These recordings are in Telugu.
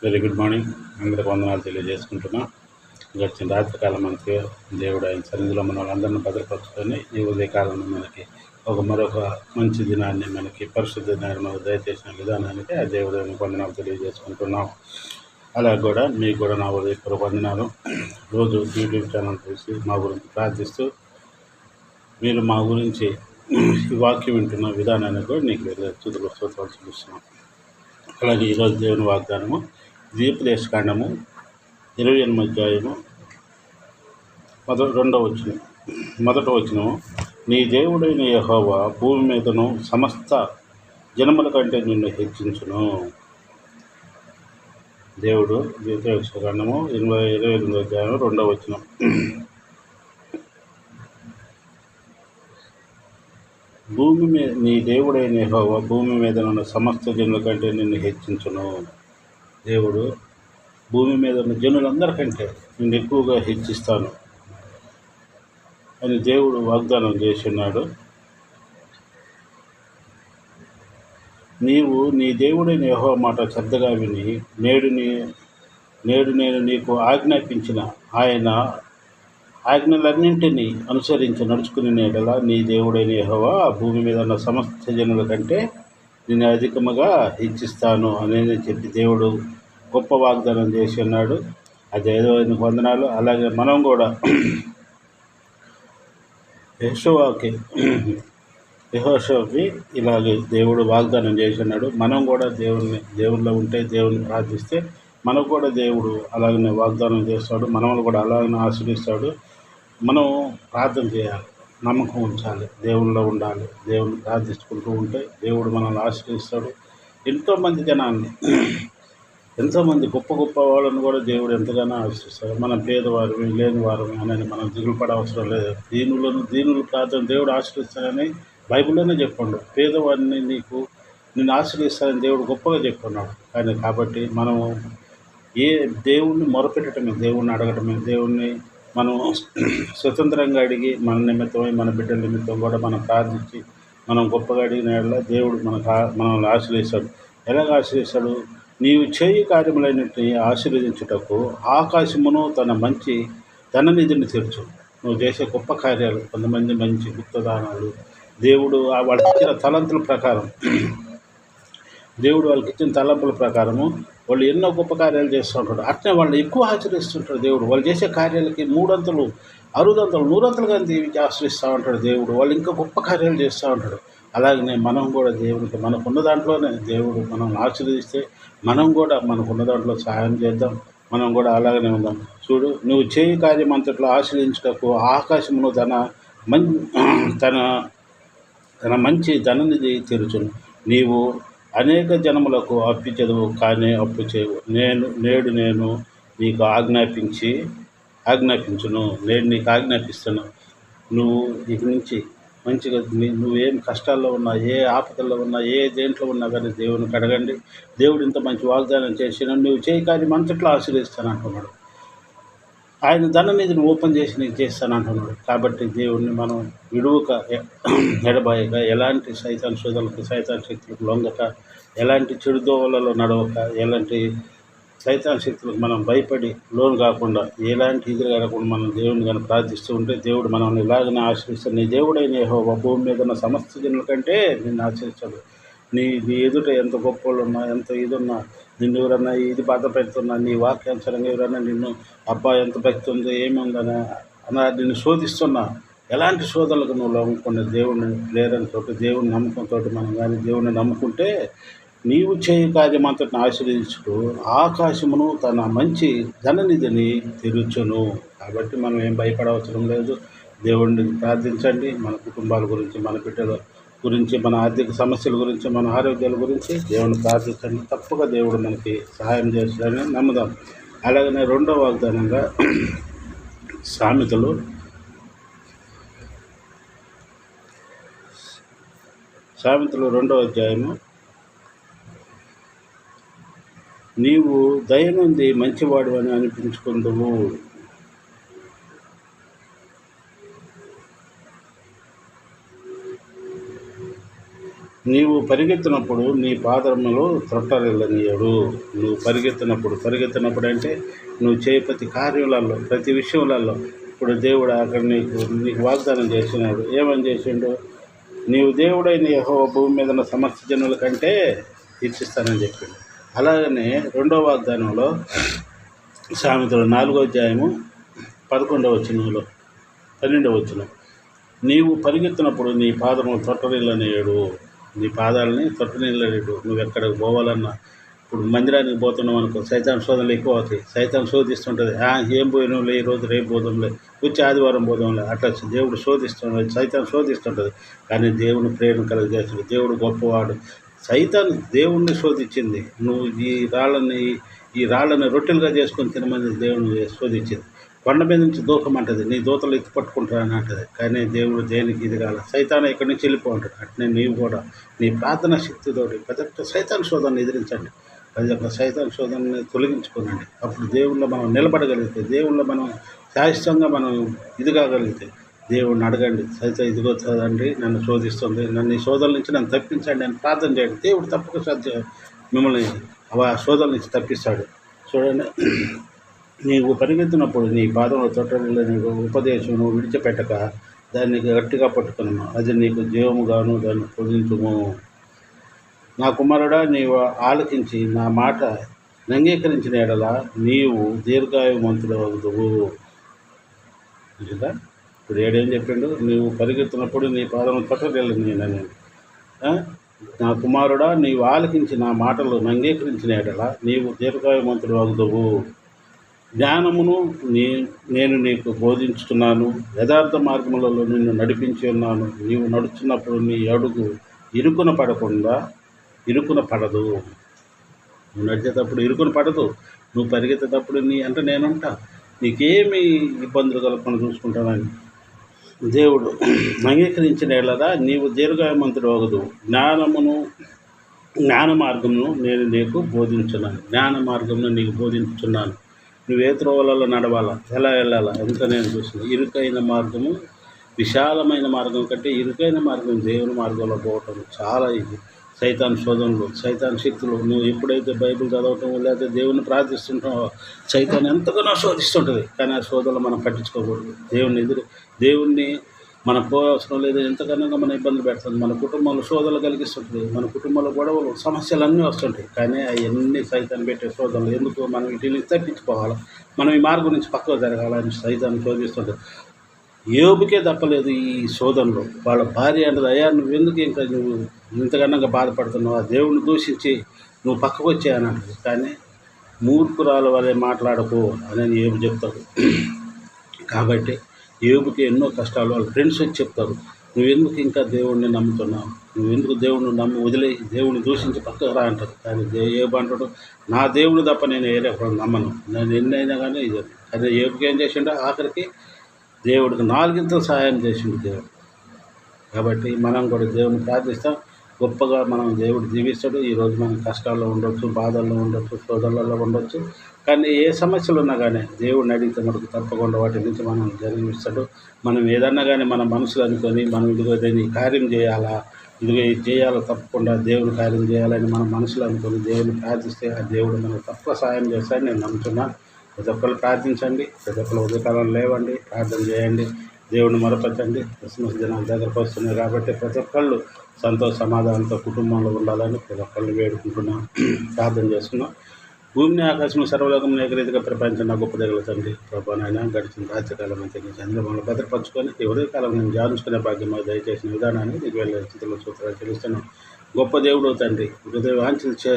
Very good morning. అందరికి వందనాలు తెలియజేసుకుంటున్నా. గడిచిన రాత్రికాలం మనకి దేవుడు ఆయన సన్నిధిలో మన వాళ్ళందరినీ భద్రపరుచుకొని ఈ ఉదయకాలం మనకి మరొక మంచి దినాన్ని మనకి పరిశుద్ధ దినాన్ని మనకు దయచేసిన విధానానికి ఆ దేవుడు వందనాలు తెలియజేసుకుంటున్నాం. అలా కూడా మీకు కూడా నా ఉదయపూర్వక వందనాలు. రోజు యూట్యూబ్ ఛానల్ చూసి మా గురించి ప్రార్థిస్తూ మీరు మా గురించి ఈ వాక్యం వింటున్న విధానాన్ని కూడా నీకు స్తుతులు స్తోత్రాలు చూపిస్తున్నాం. అలాగే ఈరోజు దేవుని వాగ్దానము ద్వితీయోపదేశకాండము 28వ అధ్యాయము 2వ వచనము. నీ దేవుడైన యెహోవా భూమి మీదను సమస్త జనముల కంటే నిన్ను హెచ్చించును. దేవుడు ద్వితీయోపదేశకాండము 28వ అధ్యాయం 2వ వచనం. నీ దేవుడైన యెహోవా భూమి మీద ఉన్న సమస్త జనుల కంటే నిన్ను హెచ్చించును. దేవుడు భూమి మీద ఉన్న జనులందరికంటే నిన్ను ఎక్కువగా హెచ్చిస్తాను అని దేవుడు వాగ్దానం చేసి ఉన్నాడు. నీవు నీ దేవుడైన యెహోవా మాట శ్రద్ధగా విని నేడు నేను నీకు ఆజ్ఞాపించిన ఆయన ఆజ్ఞలన్నింటినీ అనుసరించి నడుచుకుని నేడలా నీ దేవుడైన యెహోవా భూమి మీద ఉన్న సమస్త జనుల కంటే నేను అధికముగా హెచ్చిస్తాను అనేది చెప్పి దేవుడు గొప్ప వాగ్దానం చేసి ఉన్నాడు. అది 5 వందనాలు. అలాగే మనం కూడా యెహోషువకి ఇలాగే దేవుడు వాగ్దానం చేసి ఉన్నాడు. మనం కూడా దేవునిలో ఉంటే దేవుని ప్రార్థిస్తే మనకు కూడా దేవుడు అలాగనే వాగ్దానం చేస్తాడు. మనల్ని కూడా అలాగనే ఆశీర్వదిస్తాడు. మనం ప్రార్థన చేయాలి, నమ్మకం ఉంచాలి, దేవునిలో ఉండాలి. దేవుని ప్రార్థించుకుంటూ ఉంటే దేవుడు మనల్ని ఆశీర్వదిస్తాడు. ఎంతోమంది గొప్ప గొప్ప వాళ్ళని కూడా దేవుడు ఎంతగానో ఆశీర్వదిస్తాడు. మనం పేదవారిని లేని వారిని అని మనం దిగులు పడే అవసరం లేదు. దీనులు ప్రార్థన దేవుడు ఆశీర్వదిస్తాడని బైబిల్లోనే చెప్పండు. పేదవారిని నిన్ను ఆశీర్వదిస్తాడని దేవుడు గొప్పగా చెప్పుకున్నాడు. కానీ కాబట్టి మనము దేవుణ్ణి మొరపెట్టడమే, దేవుణ్ణి అడగటమే, దేవుణ్ణి మనం స్వతంత్రంగా అడిగి మన నిమిత్తమై మన బిడ్డల నిమిత్తం కూడా మనం ప్రార్థించి మనం గొప్పగా అడిగిన దేవుడు మనల్ని ఆశీర్వదిస్తాడు. ఎలాగ ఆశీర్వదిస్తాడు? నీవు చేయు కార్యములన్నింటినీ ఆశీర్వదించుటకు ఆకాశమును తన మంచి ధననిధిని తెరచు. నువ్వు చేసే గొప్ప కార్యాలు, కొంతమంది మంచి గుప్తదానాలు, దేవుడు వాళ్ళకి ఇచ్చిన తలంతుల ప్రకారం వాళ్ళు ఎన్నో గొప్ప కార్యాలు చేస్తూ ఉంటాడు. అట్నే వాళ్ళు ఎక్కువ ఆచరిస్తుంటాడు దేవుడు. వాళ్ళు చేసే కార్యాలకి 300, 600, 100గా దీవించి ఆశ్రయిస్తూ ఉంటాడు దేవుడు. వాళ్ళు ఇంకా గొప్ప కార్యాలు చేస్తూ ఉంటాడు. అలాగనే మనం కూడా దేవునికి మనకున్న దాంట్లోనే దేవుడు మనల్ని ఆశీర్వదిస్తే మనం కూడా మనకున్న దాంట్లో సహాయం చేద్దాం. మనం కూడా అలాగనే ఉందాం. చూడు, నువ్వు చేయి కార్యం అంతట్లో ఆశ్రయించుటకు ఆకాశమును తన మంచి ధననిధి తెరుచును. నీవు అనేక జనములకు అప్పించదువు, కానీ అప్పు చేయవు. నేను నీకు ఆజ్ఞాపించును. నేడు నీకు ఆజ్ఞాపిస్తున్నాను. నువ్వు ఇక నుంచి మంచిగా నువ్వేం కష్టాల్లో ఉన్నా, ఏ ఆపదల్లో ఉన్నా, ఏ దేంట్లో ఉన్నా కానీ దేవునికి అడగండి. దేవుడు ఇంత మంచి వాగ్దానం చేసిన నువ్వు చేయి కార్యం అంతట్లో ఆశీర్వదిస్తాను అంటున్నాడు. ఆయన ధననిధిని ఓపెన్ చేసి నీకు చేస్తాను అంటున్నాడు. కాబట్టి దేవుణ్ణి మనం విడువక ఎడబాయక, ఎలాంటి సైతాన్ శోధనలకు, సైతాన్ శక్తులకు లొంగక, ఎలాంటి చెడు దోవలలో నడవక, ఎలాంటి సైతాన్ శక్తులకు మనం భయపడి లోను కాకుండా, ఎలాంటి ఇది కాకుండా మనం దేవుని కానీ ప్రార్థిస్తూ ఉంటే దేవుడు మనల్ని ఇలాగనే ఆశ్రయిస్తాడు. నీ దేవుడైన యెహోవా భూమి మీద ఉన్న సమస్త జనుల కంటే నిన్ను ఆశ్రయిస్తాడు. నీ ఎదుట ఎంత గొప్ప వాళ్ళు ఉన్నా, ఎంత ఇది ఉన్నా, నిన్ను ఎవరన్నా ఇది బాధ పెడుతున్నా, నీ వాక్యానుసారంగా ఎవరన్నా నిన్ను అబ్బా ఎంత భక్తి ఉందో ఏముందని నిన్ను శోధిస్తున్నా, ఎలాంటి శోధనలకు నువ్వు నమ్ముకున్న దేవుడిని లేరనితో, దేవుని నమ్మకంతో మనం కానీ దేవుడిని నమ్ముకుంటే నీవు చేయి కార్యం అంతటిని ఆశీర్వదించుతూ ఆకాశమును తన మంచి ధననిధిని తెరుచును. కాబట్టి మనం ఏం భయపడవసరం లేదు. దేవుడిని ప్రార్థించండి. మన కుటుంబాల గురించి, మన బిడ్డల గురించి, మన ఆర్థిక సమస్యల గురించి, మన ఆరోగ్యాల గురించి దేవుని ప్రార్థించండి. తప్పగా దేవుడు మనకి సహాయం చేస్తాడని నమ్ముదాం. అలాగనే 2వ వాగ్దానంగా సామెతలు 2వ అధ్యాయము. నీవు దయనుంది మంచివాడు అని అనిపించుకుందువు. నీవు పరిగెత్తినప్పుడు నీ పాదములు త్రొట్టరిల్లనీయడు. నువ్వు పరిగెత్తినప్పుడు అంటే నువ్వు చేయ ప్రతి కార్యాలలో, ప్రతి విషయంలలో ఇప్పుడు దేవుడు అక్కడ నీకు వాగ్దానం చేసినాడు. ఏమని చేసిండు? నీవు దేవుడైన యెహోవా భూమి మీద ఉన్న సమస్త జనుల కంటే హెచ్చిస్తానని చెప్పిండు. అలాగనే రెండో వాగ్దానంలో సామెతలు 4వ అధ్యాయము 11వ వచనంలో 12వ వచనం, నీవు పరిగెత్తినప్పుడు నీ పాదము తొట్టనిల్లనేయడు. నీ పాదాలని తొట్టనిల్లనేడు. నువ్వు ఎక్కడికి పోవాలన్నా, ఇప్పుడు మందిరానికి పోతున్నావు అనుకో, సైతాన్ శోధనలు ఎక్కువ అవుతాయి. సైతాన్ శోధిస్తుంటుంది. ఏం పోయినంలే, ఈరోజు రేపు పోదాంలే, వచ్చి ఆదివారం పోదాంలే, అట్లా దేవుడు శోధిస్తుంటుంది, సైతాన్ శోధిస్తుంటుంది. కానీ దేవుని ప్రేరణ కలిగజేస్తాడు. దేవుడు గొప్పవాడు. సైతాన్ దేవుణ్ణి శోధించింది. నువ్వు ఈ రాళ్ళని రొట్టెలుగా చేసుకొని తినమని దేవుని శోధించింది. కొండ మీద నుంచి దూకమంటది, నీ దూతలు ఎత్తి పట్టుకుంటారని అంటది. కానీ దేవుడు దేనికి ఇది కాల, సైతాన్ ఇక్కడి నుంచి వెళ్ళిపోంటాడు. అట్నే నీవు కూడా నీ ప్రార్థనా శక్తితోటి ప్రతి ఒక్క సైతాన్ శోధనని ఎదిరించండి. ప్రతి ఒక్క సైతాన్ శోధనని తొలగించుకోనండి. అప్పుడు దేవుళ్ళో మనం నిలబడగలిగితే, దేవుళ్ళో మనం శాశ్వతంగా మనం ఇది కాగలిగితే దేవుడిని అడగండి. సైతం ఇదిగో చదండి, నన్ను శోధిస్తుంది, నన్ను ఈ శోధనల నుంచి నన్ను తప్పించండి అని ప్రార్థన చేయండి. దేవుడు తప్పక మిమ్మల్ని ఆ శోధనల నుంచి తప్పిస్తాడు. చూడండి, నీవు పరిగెత్తినప్పుడు నీ పాదంలో తొట్టని ఉపదేశం నువ్వు విడిచిపెట్టక దాన్ని గట్టిగా పట్టుకున్నాను. అది నీకు జీవముగాను దాన్ని పొందించుము. నా కుమారుడా, నీవు ఆలకించి నా మాట అంగీకరించిన ఎడల నీవు దీర్ఘాయుమంతుడు అవుదువు. ఇప్పుడు ఏడేం చెప్పిండు? నీవు పరిగెత్తినప్పుడు నీ పాదం తొట్టని నేను నా కుమారుడా, నీవు ఆలకించి నా మాటలు అంగీకరించిన ఎడల నీవు దీర్ఘాయుమంతుడు అవుదువు. జ్ఞానమును నేను నీకు బోధించుతున్నాను, యథార్థ మార్గములలో నిన్ను నడిపించి ఉన్నాను. నీవు నడుచున్నప్పుడు నీ అడుగు ఇరుకున పడదు. నువ్వు నడిచేటప్పుడు ఇరుకున పడదు. నువ్వు పరిగెత్తేటప్పుడు అంటే నేనుంటా, నీకేమి ఇబ్బందులు కలగకుండా చూసుకుంటానని దేవుడు అంగీకరించిన ఎడల నీవు దీర్ఘాయుమంతుడు అవ్వదు. జ్ఞాన మార్గమును నేను నీకు బోధించున్నాను. జ్ఞాన మార్గమును నీకు బోధించున్నాను. నువ్వు ఏ త్రోవలలో నడవాలా, ఎలా వెళ్ళాలా ఎంత నేను చూసిన. ఇరుకైన మార్గము విశాలమైన మార్గం కంటే ఇరుకైన మార్గం దేవుని మార్గంలో పోవటం చాలా ఇది. సైతాన్ శోధనలు, సైతాన్ శక్తులు, నువ్వు ఎప్పుడైతే బైబిల్ చదవటం లేదా దేవుని ప్రార్థిస్తుంటావో సైతాన్ ఎంతగానో శోధిస్తుంటుంది. కానీ ఆ శోధనలు మనం పట్టించుకోకూడదు. దేవుణ్ణి మనం పోవసరం లేదు. ఎంతకన్నా మన ఇబ్బందులు పెడుతుంది. మన కుటుంబంలో శోధనలు కలిగిస్తుంటుంది. మన కుటుంబంలో గొడవలు, సమస్యలు అన్నీ వస్తుంటాయి. కానీ అవన్నీ సైతాన్ని పెట్టే శోధనలు. ఎందుకు? మనం వీటిని తప్పించుకోవాలి, మనం ఈ మార్గం నుంచి పక్కకు జరగాలని సైతాన్ని శోధిస్తుంటుంది. యోబుకే తప్పలేదు ఈ శోధనలో. వాళ్ళ భార్య అంటది, అయ్యా నువ్వు ఎందుకు నువ్వు ఇంతకన్నా బాధపడుతున్నావు, ఆ దేవుణ్ణి దూషించి నువ్వు పక్కకు వచ్చాయని అంటది. కానీ మూర్ఖురాల వలె మాట్లాడకు అని యోబు చెప్తాడు. కాబట్టి యోబుకి ఎన్నో కష్టాలు. వాళ్ళ ఫ్రెండ్స్ వచ్చి చెప్తారు, నువ్వెందుకు ఇంకా దేవుణ్ణి నమ్ముతున్నావు, నువ్వెందుకు దేవుణ్ణి వదిలే దేవుని దూషించి పక్కకు రా అంటారు. కానీ యోబు అంటాడు, నా దేవుడు తప్ప నేను ఏరే నమ్మను, నేను ఎన్నైనా కానీ ఇది. అదే యోబుకి ఏం చేసిండో ఆఖరికి దేవుడికి 4 సహాయం చేసిండు దేవుడు. కాబట్టి మనం కూడా దేవుని ప్రార్థిస్తాం. గొప్పగా మనం దేవుడు జీవిస్తాడు. ఈరోజు మనం కష్టాల్లో ఉండొచ్చు, బాధల్లో ఉండొచ్చు, శోధనలలో ఉండొచ్చు. కానీ ఏ సమస్యలు ఉన్నా కానీ దేవుడిని అడిగితే మనకు తప్పకుండా వాటి నుంచి మనం జరిగిస్తాడు. మనం ఏదన్నా కానీ మన మనసులో అనుకొని మనం ఇదిగో దీన్ని కార్యం చేయాలా, ఇదిగో ఇది చేయాలో, తప్పకుండా దేవుని కార్యం చేయాలని మన మనసులో అనుకొని దేవుని ప్రార్థిస్తే ఆ దేవుడు మనకు తప్ప సహాయం చేస్తాడని నేను నమ్ముతున్నాను. ప్రతి ఒక్కరు ప్రార్థించండి, ప్రతి ఒక్కరు ఉదయకాలం లేవండి, ప్రార్థన చేయండి, దేవుని మొరపెట్టండి. క్రిస్మస్ దినాలు దగ్గరకు వస్తున్నాయి కాబట్టి ప్రతి ఒక్కళ్ళు సంతోష సమాధానంతో కుటుంబంలో ఉండాలని ప్రతి ఒక్కళ్ళు వేడుకుంటున్నాం, ప్రార్థన చేస్తున్నాం. భూమిని ఆకాశం సర్వలోకం ఏకరీతిగా ప్రపంచంలో గొప్ప తండ్రి ప్రభా నాయన, గడిచిన రాత్రికాలం అంతే నీ చంద్రబాబును భద్రపరచుకొని ఈ ఉదయకాలం నేను ధ్యానించుకునే భాగ్యం దయచేసిన విధానాన్ని నీకు వెళ్ళే స్థితిలో సూత్రాలు చెల్లిస్తున్నాను. గొప్ప దేవుడు తండ్రి, హృదయ వాంఛలు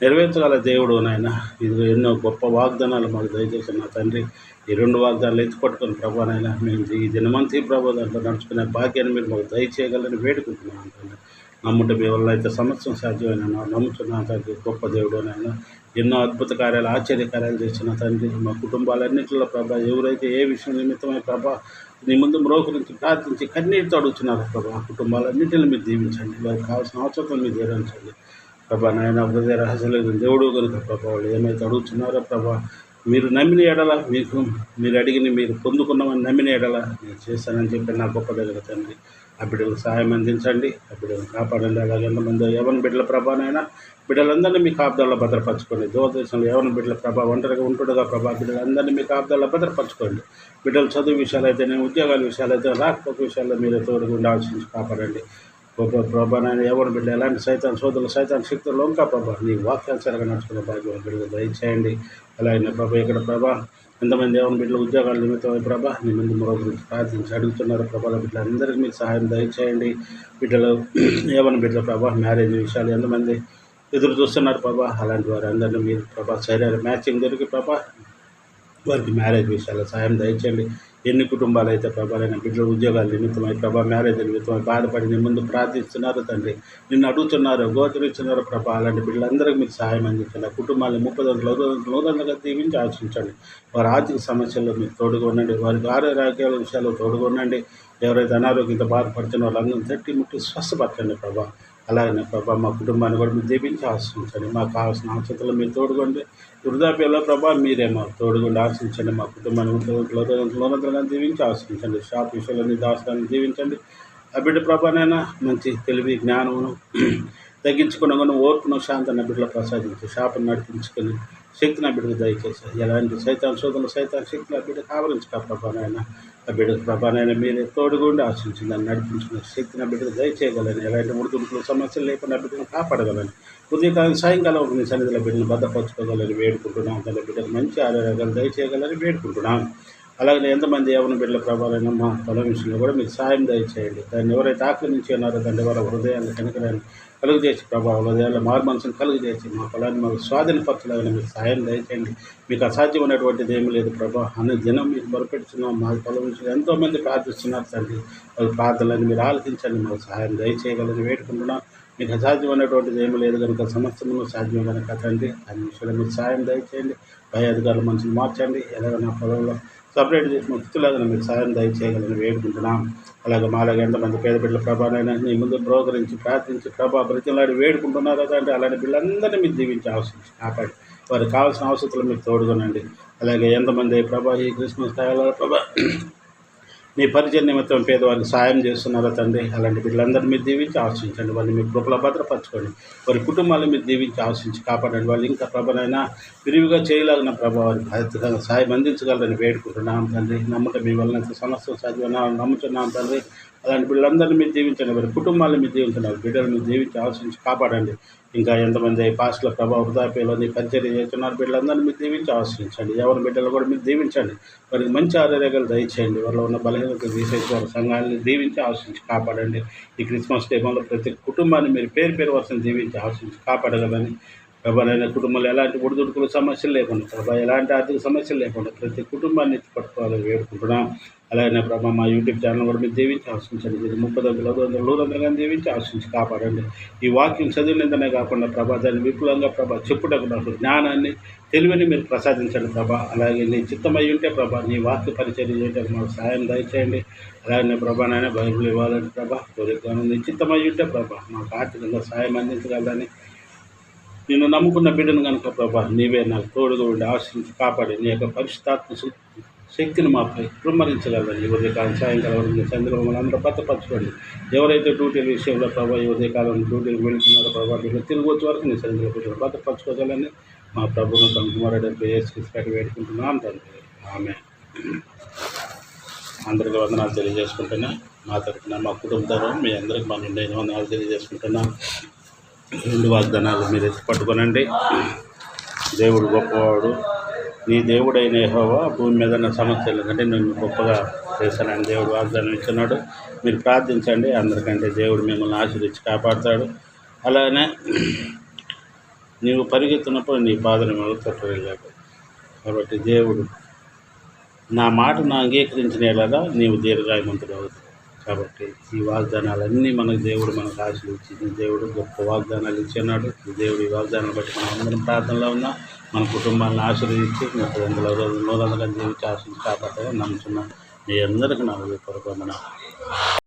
నెరవేర్చగల దేవుడు నాయన. ఇది ఎన్నో గొప్ప వాగ్దానాలు మాకు దయచేసిన నా తండ్రి, ఈ 2 వాగ్దానాలు ఎత్తుపట్టుకొని ప్రభా నాయన, మేము ఈ దినమంతి ప్రభు దాంట్లో నడుచుకునే భాగ్యాన్ని మీరు మాకు దయచేయగలని వేడుకుంటున్నాను తండ్రి. నమ్ముట మీ వల్ల అయితే సమస్తం సాధ్యమైన నమ్ముతున్నాను తండ్రి. గొప్ప దేవుడు నాయన, ఎన్నో అద్భుత కార్యాలు, ఆశ్చర్య కార్యాలు చేసిన తండ్రి. మా కుటుంబాలన్నింటిలో ప్రభా, ఎవరైతే ఏ విషయం నిమిత్తమై ప్రభా నీ ముందు మ్రోకరించి ప్రార్థించి కన్నీటితో అడుగుతున్నారు ప్రభా, ఆ కుటుంబాలన్నింటిని మీరు దీవించండి. వారికి కావాల్సిన అవసరం మీరు తీరించండి ప్రభా నాయన. హృదయ రహస్యాలు దేవుడు కనుక ప్రభా వాళ్ళు ఏమైతే అడుగుతున్నారో ప్రభా, మీరు నమ్మిన ఎడల మీరు అడిగిన మీరు పొందుకున్నామని నమ్మిన ఎడల నేను చేస్తానని చెప్పి నా గొప్ప దగ్గర తండ్రి. ఆ బిడ్డలకు సహాయం అందించండి, ఆ బిడ్డలను కాపాడండి. అలాగే ఎంతమంది యవన బిడ్డల ప్రభానైనా బిడ్డలందరినీ మీ కాపుదల్లో భద్రపరచుకోండి. దూరదేశంలో యవన బిడ్డల ప్రభావం ఒంటరిగా ఉంటుండగా బిడ్డలందరినీ మీ కాపుదల్లో భద్రపరచుకోండి. బిడ్డల చదువు విషయాలు అయితేనే, ఉద్యోగాల విషయాలు అయితే, రాకపోక విషయాల్లో మీరే తోడుగుండి ఆలోచించి కాపాడండి. ప్రభానైనా ఎవరి బిడ్డ ఎలాంటి సైతాన్ శక్తుల్లో ఇంకా ప్రభా నీ వాక్యానుసారంగా నడుచుకునే భాగ్యం బిడ్డలు దయచేయండి. అలాగే ప్రభా ఇక్కడ ప్రభా ఎంతమంది ఎవరి బిడ్డలు ఉద్యోగాల నిమిత్తమై ప్రభా నీ ముందు మరో గురించి ప్రార్థించి అడుగుతున్నారు. ప్రభాల బిడ్డలందరికీ మీరు సహాయం దయచేయండి. బిడ్డలు ఎవరి బిడ్డల ప్రభా మ్యారేజ్ విషయాలు ఎంతమంది ఎదురు చూస్తున్నారు ప్రభా, అలాంటి వారు అందరినీ మీరు ప్రభా శరీర మ్యాచింగ్ దొరికి ప్రభా వారికి మ్యారేజ్ విషయాల్లో సహాయం దయచేయండి. ఎన్ని కుటుంబాలు అయితే ప్రభావైన బిడ్డలు ఉద్యోగాల నిమిత్తమై ప్రభా మ్యారేజ్ నిమిత్తమై బాధపడి నీ ముందు ప్రార్థిస్తున్నారు తండ్రి, నిన్ను అడుగుతున్నారు, గోచరిస్తున్నారు ప్రభా, అలాంటి బిడ్డలందరికీ మీరు సహాయం అందించండి. కుటుంబాలను 30 దీవించి ఆశించండి. వారి ఆర్థిక సమస్యల్లో మీరు తోడుగా ఉండండి, వారికి ఆరోగ్యాల విషయాల్లో తోడుగా ఉండండి. ఎవరైతే అనారోగ్యంతో బాధపడుతున్న వాళ్ళందరూ తట్టి ముట్టి స్వస్థపరచండి ప్రభా. అలాగే ప్రభా మా కుటుంబాన్ని కూడా మీరు దీపించి ఆశించండి. మాకు కావాల్సిన ఆశతలు మీరు తోడుకోండి. వృద్ధాప్యంలో ప్రభా మీరే మాకు తోడుగుండి ఆశించండి. మా కుటుంబాన్ని లోనంతరంగా దీవించి ఆశించండి. షాప్ విషయాలన్నీ దాచడాన్ని దీవించండి. ఆ బిడ్డ ప్రభానైనా మంచి తెలివి జ్ఞానమును తగ్గించుకున్న ఓర్పును శాంతాన్ని బిడ్డలు ప్రసాదించి షాపును నడిపించుకొని శక్తిని బిడ్డకు దయచేసి ఎలాంటి సైతాన్ శక్తులు ఆ బిడ్డకు ఆవరించుక ప్రభానైనా ఆ బిడ్డకు ప్రభానైనా మీరే తోడుగుండి ఆశించి దాన్ని నడిపించుకున్న శక్తిని బిడ్డకు దయచేయగలని, ఎలాంటి ఉడుకుడుకులు సమస్యలు లేకుండా బిడ్డను కాపాడగలని, ఉదయకాలం సాయంకాలం మీ సన్నిధిలో బిడ్డను భద్రపరచుకోగలని వేడుకుంటున్నాం. తన బిడ్డకు మంచి ఆరోగ్యాలు దయచేయగలని వేడుకుంటున్నాం. అలాగే ఎంతమంది యవన బిడ్డల ప్రభావాలైనా మా పొలం విషయంలో కూడా మీరు సాయం దయచేయండి. దాన్ని ఎవరైతే ఆక్రమించి ఉన్నారో దాన్ని వాళ్ళ హృదయాన్ని కనుకరాన్ని కలుగు చేసి ప్రభావ హృదయాల్లో మనసును కలుగు చేసి మా పొలాన్ని మాకు స్వాధీనపరచలాగానే మీరు సాయం దయచేయండి. మీకు అసాధ్యమైనటువంటిది ఏమీ లేదు ప్రభా. అనే దినం మీకు మొరపెడుతున్నాం. మా పొలం విషయంలో ఎంతోమంది ప్రార్థిస్తున్నారు తండ్రి. వాళ్ళ ప్రార్థనలను మీరు ఆలకించండి, మాకు సహాయం దయచేయగలని వేడుకుంటున్నాం. మీకు అసాధ్యమైనటువంటిది ఏమీ లేదు కనుక సమస్తము సాధ్యం కనుక తండ్రి దాని విషయంలో మీరు సాయం దయచేయండి. పై అధికారుల మనుషులు మార్చండి. ఎలాగ నా పొలంలో సపరేట్ చేసిన వ్యక్తులాగా మీరు సాయం దయచేయగలని వేడుకుంటున్నాం. అలాగే మాలాగా ఎంతమంది పేద బిడ్డల ప్రభానైనా నీ ముందు ప్రోగరించి ప్రార్థించి ప్రభా బ్రతిలాడి వేడుకుంటున్నారో అంటే అలాంటి బిడ్డలందరినీ మీరు దీవించి ఆశించి కాపాడి వారికి కావాల్సిన అవసరాలు మీరు తోడుగొనండి. అలాగే ఎంతమంది ప్రభా ఈ క్రిస్మస్ కాలంలో ప్రభా నీ పరిచయ నిమిత్తం పేదవారికి సాయం చేస్తున్నారో తండ్రి, అలాంటి బిడ్డలందరినీ మీరు దీవించి ఆశించండి. వాళ్ళని మీ కృపలో భద్రపరచుకోండి. వారి కుటుంబాలను మీరు దీవించి ఆశించి కాపాడండి. వాళ్ళు ఇంకా ప్రభనైనా విరివిగా చేయలాగిన ప్రభావాన్ని బాధ్యతగా సాయం అందించగలరని వేడుకుంటున్నాం తండ్రి. నమ్మకం మీ వలన సమస్య సాధ్యమని నమ్ముతున్నాం తండ్రి. అలాంటి బిడ్డలందరినీ మీరు దీవించండి. వారి కుటుంబాలను మీరు దీవించండి. బిడ్డలు మీరు దీవించి ఆశించి కాపాడండి. ఇంకా ఎంతమంది పాస్టుల ప్రభావ వృద్ధాప్యంలో పరిచర్య చేస్తున్నారు బిడ్డలందరినీ మీరు దీవించి ఆశ్రయించండి. ఎవరి బిడ్డలు కూడా మీరు దీవించండి. వారికి మంచి ఆరోగ్యాలు దయచేయండి. వాళ్ళలో ఉన్న బలహీనత తీసేసి వారి సంఘాన్ని దీవించి ఆశ్రయించి కాపాడండి. ఈ క్రిస్మస్ టైంలో ప్రతి కుటుంబాన్ని మీరు పేరు వరుసను దీవించి ఆశ్రయించి కాపాడగలని ప్రభానైనా కుటుంబంలో ఎలాంటి ఒడిదుడుకులు సమస్యలు లేకుండా ప్రభా ఎలాంటి ఆర్థిక సమస్యలు లేకుండా ప్రతి కుటుంబాన్ని పట్టుకోవాలని వేడుకుంటున్నాం. అలాగే ప్రభా మా యూట్యూబ్ ఛానల్ కూడా మీరు దీవించి ఆశించండి. ఇది 30 దీవించి ఆశించి కాపాడండి. ఈ వాక్యం చదివినంతనే కాకుండా ప్రభా దాన్ని విపులంగా ప్రభా చెప్పుటకు నాకు జ్ఞానాన్ని తెలివిని మీరు ప్రసాదించండి ప్రభా. అలాగే నీ చిత్తమై ఉంటే ప్రభా నీ వాక్య పరిచర్య చేయడానికి మాకు సహాయం దయచేయండి. అలాగే ప్రభానైనా బైబిల్ ఇవ్వాలని ప్రభా కోరికను నీ చిత్తమై ఉంటే ప్రభా మాకు ఆర్థికంగా సహాయం అందించగలని నేను నమ్ముకున్న బిడ్డను కనుక ప్రభా నీవే నాకు తోడుగా ఉండి ఆశించి కాపాడి నీ యొక్క పరిశుద్ధాత్మ శక్తిని మాపై కుమ్మరించగలని ఉదయకాలం సాయంకాలం చంద్రులు మమ్మల్ని అందరూ భద్రపరచుకోండి. ఎవరైతే డ్యూటీల విషయంలో ప్రభా ఈ ఉదయకాలం డ్యూటీకి వెళ్తున్నారో ప్రభా మీరు తిరిగి వచ్చే వరకు నీ చంద్రుల బిడ్డలు భద్రపరచుకోగలని మా ప్రభుత్వం తమ కుమారుడు ఏసుక్రీస్తు వేడుకుంటున్నాం తండ్రి. ఆమె అందరికీ వందనాలు తెలియజేసుకుంటున్నా. మా తరఫున మా కుటుంబం మీ అందరికీ మా నిండైన వందనాలు తెలియజేసుకుంటున్నాం. 2 వాగ్దానాలు మీరు ఎత్తి పట్టుకోనండి. దేవుడు గొప్పవాడు. నీ దేవుడైన యెహోవా భూమి మీద ఉన్న సమస్యలు కంటే నేను గొప్పగా చేశానని దేవుడు వాగ్దానం ఇస్తున్నాడు. మీరు ప్రార్థించండి. అందరికంటే దేవుడు మిమ్మల్ని ఆశీర్వదించి కాపాడుతాడు. అలానే నీవు పరిగెత్తినప్పుడు నీ పాదను మీద తొట్టలేదు. కాబట్టి దేవుడు నా మాటను అంగీకరించినలా నీవు దీర్ఘాయుమంతుడు అవుతావు. కాబట్టి ఈ వాగ్దానాలన్నీ మనకు దేవుడు మనకు ఆశీర్వదించి దేవుడు గొప్ప వాగ్దానాలు ఇచ్చినాడు. దేవుడు ఈ వాగ్దానాలు బట్టి మనం అందరం ప్రార్థనలో ఉన్నాం. మన కుటుంబాలను ఆశీర్వదించి 30 రోజులు జీవించి ఆశీర్వదించి కాపాడాలని నమ్ముతున్నాం. మీ అందరికీ నా హృదయపూర్వక వందనాలు.